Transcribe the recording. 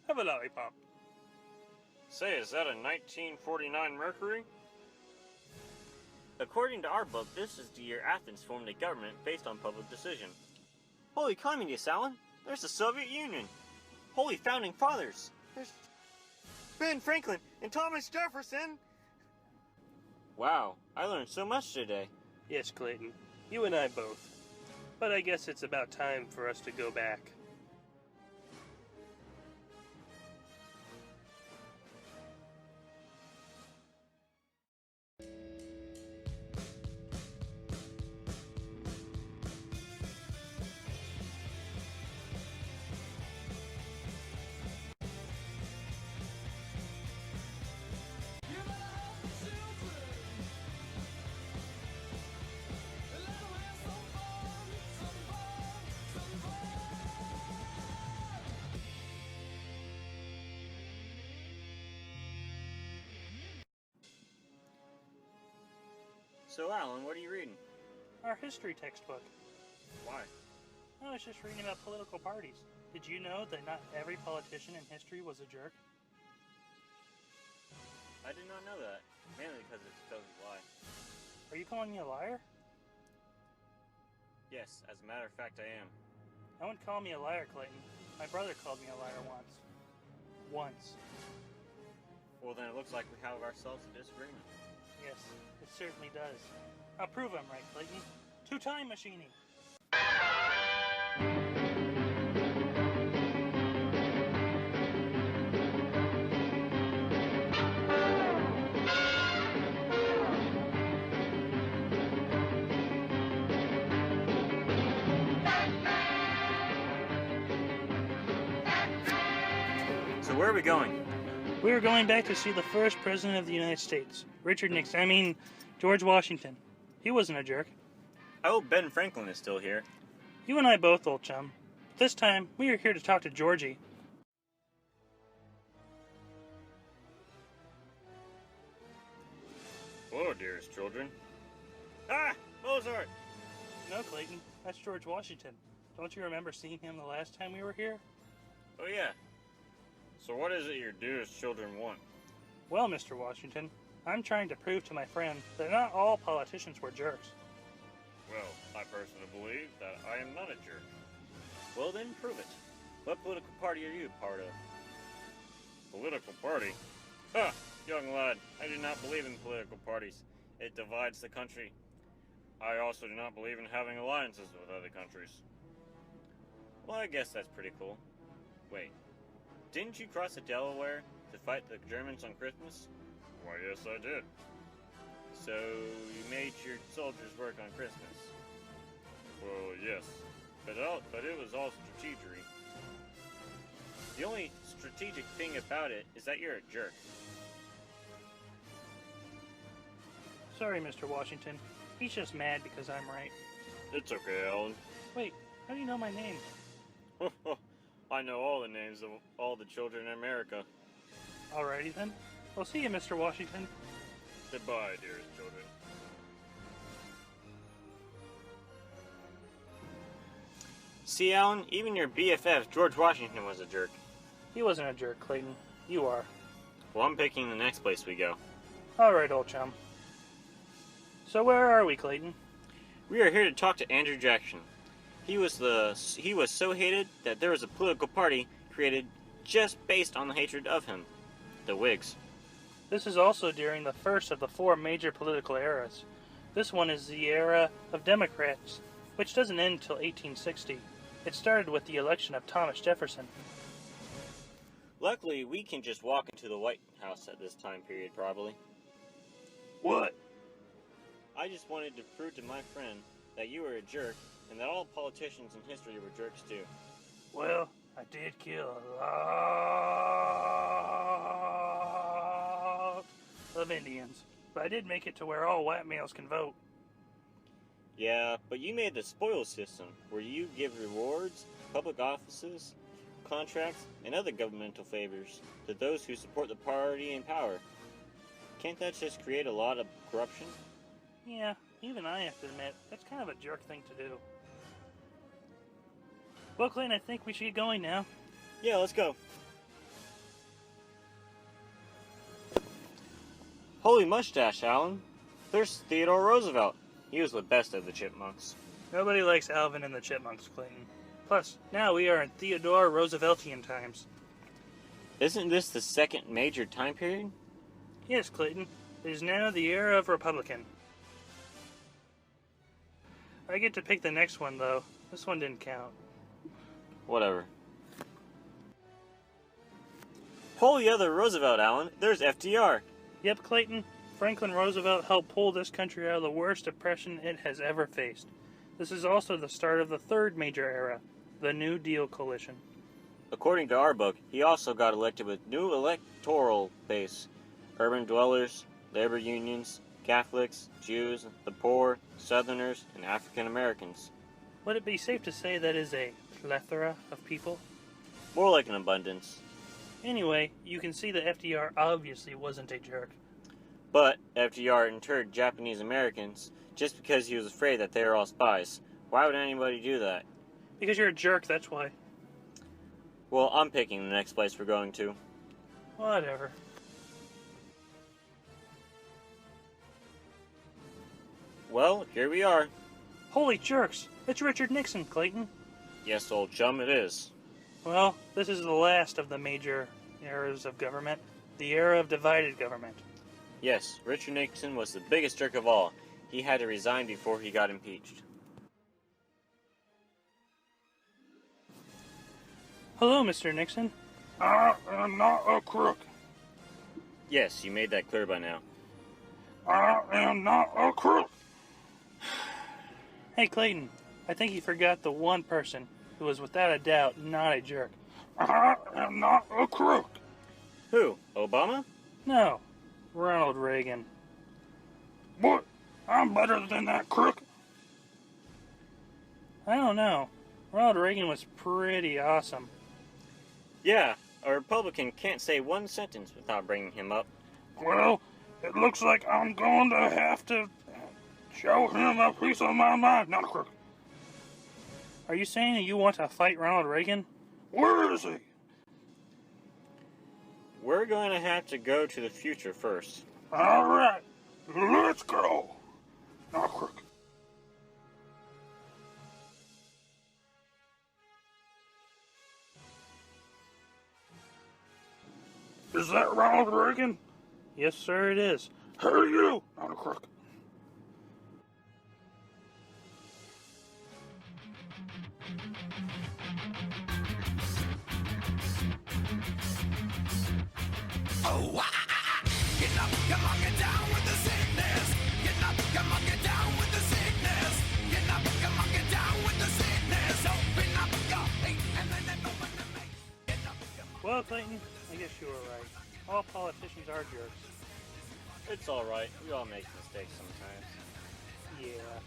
Have a lollipop. Say, is that a 1949 Mercury? According to our book, this is the year Athens formed a government based on public decision. Holy communists, Alan! There's the Soviet Union! Holy founding fathers! There's Ben Franklin and Thomas Jefferson! Wow, I learned so much today. Yes, Clayton. You and I both. But I guess it's about time for us to go back. So, Alan, what are you reading? Our history textbook. Why? I was just reading about political parties. Did you know that not every politician in history was a jerk? I did not know that. Mainly because it's a total lie. Are you calling me a liar? Yes, as a matter of fact, I am. No one called me a liar, Clayton. My brother called me a liar once. Once. Well, then it looks like we have ourselves a disagreement. Yes, it certainly does. I'll prove I'm right, Clayton. Two-time machining. So where are we going? We are going back to see the first president of the United States, George Washington. He wasn't a jerk. I hope Ben Franklin is still here. You and I both, old chum. But this time, we are here to talk to Georgie. Hello, dearest children. Ah! Mozart! No, Clayton, that's George Washington. Don't you remember seeing him the last time we were here? Oh, yeah. So what is it your dearest children want? Well, Mr. Washington, I'm trying to prove to my friend that not all politicians were jerks. Well, I personally believe that I am not a jerk. Well, then prove it. What political party are you a part of? Political party? Ha! Young lad, I do not believe in political parties. It divides the country. I also do not believe in having alliances with other countries. Well, I guess that's pretty cool. Wait, didn't you cross the Delaware to fight the Germans on Christmas? Why, yes, I did. So, you made your soldiers work on Christmas? Well, yes. But it was all strategery. The only strategic thing about it is that you're a jerk. Sorry, Mr. Washington. He's just mad because I'm right. It's okay, Alan. Wait, how do you know my name? I know all the names of all the children in America. Alrighty then. I'll see you, Mr. Washington. Goodbye, dearest children. See, Alan, even your BFF, George Washington, was a jerk. He wasn't a jerk, Clayton. You are. Well, I'm picking the next place we go. Alright, old chum. So where are we, Clayton? We are here to talk to Andrew Jackson. He was so hated that there was a political party created just based on the hatred of him. The Whigs. This is also during the first of the four major political eras. This one is the era of Democrats, which doesn't end until 1860. It started with the election of Thomas Jefferson. Luckily, we can just walk into the White House at this time period, probably. What? I just wanted to prove to my friend that you were a jerk, and that all politicians in history were jerks too. Well, I did kill a lot of Indians, but I did make it to where all white males can vote. Yeah, but you made the spoils system, where you give rewards, public offices, contracts, and other governmental favors to those who support the party in power. Can't that just create a lot of corruption? Yeah, even I have to admit, that's kind of a jerk thing to do. Well, Clayton, I think we should get going now. Yeah, let's go. Holy mustache, Alan. There's Theodore Roosevelt. He was the best of the chipmunks. Nobody likes Alvin and the Chipmunks, Clayton. Plus, now we are in Theodore Rooseveltian times. Isn't this the second major time period? Yes, Clayton. It is now the era of Republican. I get to pick the next one, though. This one didn't count. Whatever. Holy other Roosevelt, Alan. There's FDR. Yep, Clayton. Franklin Roosevelt helped pull this country out of the worst depression it has ever faced. This is also the start of the third major era, the New Deal coalition. According to our book, he also got elected with new electoral base. Urban dwellers, labor unions, Catholics, Jews, the poor, Southerners, and African Americans. Would it be safe to say that is a plethora of people? More like an abundance. Anyway, you can see that FDR obviously wasn't a jerk. But FDR interred Japanese Americans just because he was afraid that they were all spies. Why would anybody do that? Because you're a jerk, that's why. Well, I'm picking the next place we're going to. Whatever. Well, here we are. Holy jerks! It's Richard Nixon, Clayton. Yes, old chum, it is. Well, this is the last of the major eras of government, the era of divided government. Yes, Richard Nixon was the biggest jerk of all. He had to resign before he got impeached. Hello, Mr. Nixon. I am not a crook. Yes, you made that clear by now. I am not a crook. Hey, Clayton, I think you forgot the one person who was without a doubt not a jerk. I am not a crook. Who? Obama? No, Ronald Reagan. What? I'm better than that crook. I don't know. Ronald Reagan was pretty awesome. Yeah, a Republican can't say one sentence without bringing him up. Well, it looks like I'm going to have to show him a piece of my mind, not a crook. Are you saying that you want to fight Ronald Reagan? Where is he? We're going to have to go to the future first. All right, let's go. Not a crook. Is that Ronald Reagan? Yes, sir, it is. Hey, you! Not a crook. Oh, get up, come on, get down with the sickness. Get up, come on, get down with the sickness. Get up, come on, get down with the sickness. Open up your hate and then open the make. Get up, come on. Well, Clayton, I guess you were right. All politicians are jerks. It's alright, we all make mistakes sometimes. Yeah.